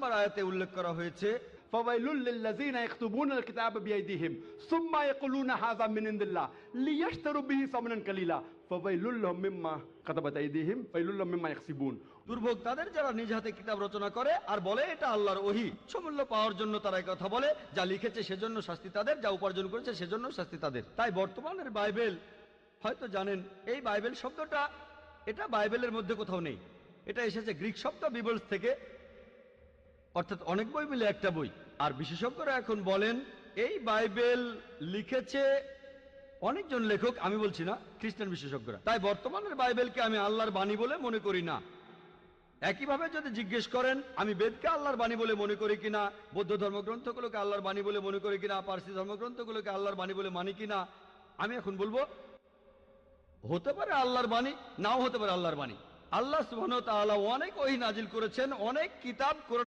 নম্বর আয়াতে উল্লেখ করা হয়েছে, ফাওয়াইলুল লিল্লাযিনা ইয়াকতুবুনাল কিতাবা বিআইদিহিম সুম্মা ইয়াকুলুনা হাযা মিন ইনদিল্লাহ লিয়াশতারু বিহি সামানান কালিলা ফাওয়াইলুল লাহুম মিম্মা কাতাবাত আইদিহিম ফাওয়াইলুল লাহুম মিম্মা ইয়াকসিবুন। দুর্ভোগ তাদের যারা নিজ হাতে কিতাব রচনা করে আর বলে এটা আল্লাহর ওহী। উচ্চমূল্য পাওয়ার জন্য তারা এই কথা বলে, যা লিখেছে সেজন্য শাস্তি তাদের, যা উপার্জন করেছে সেজন্য শাস্তি তাদের। তাই বর্তমানের বাইবেল, হয়তো জানেন এই বাইবেল শব্দটা এটা বাইবেলের মধ্যে কোথাও নেই। এটা এসেছে গ্রিক শব্দ বিবলস থেকে, অর্থাৎ অনেক বই মিলে একটা বই। আর বিশেষজ্ঞরা এখন বলেন এই বাইবেল লিখেছে অনেকজন লেখক, আমি বলছি না, খ্রিস্টান বিশেষজ্ঞরা। তাই বর্তমানের বাইবেলকে আমি আল্লাহর বাণী বলে মনে করি না। একইভাবে যদি জিজ্ঞেস করেন আমি বেদকে আল্লাহর বাণী বলে মনে করি কিনা, বৌদ্ধ ধর্মগ্রন্থগুলোকে আল্লাহর বাণী বলে মনে করি কিনা, পার্সি ধর্মগ্রন্থগুলোকে আল্লাহর বাণী বলে মানি কিনা, আমি এখন বলবো হতে পারে আল্লাহর বাণী, নাও হতে পারে আল্লাহর বাণী। আল্লাহ সুবহানাহু ওয়া তাআলা অনেক ওহী নাজিল করেছেন, অনেক কিতাব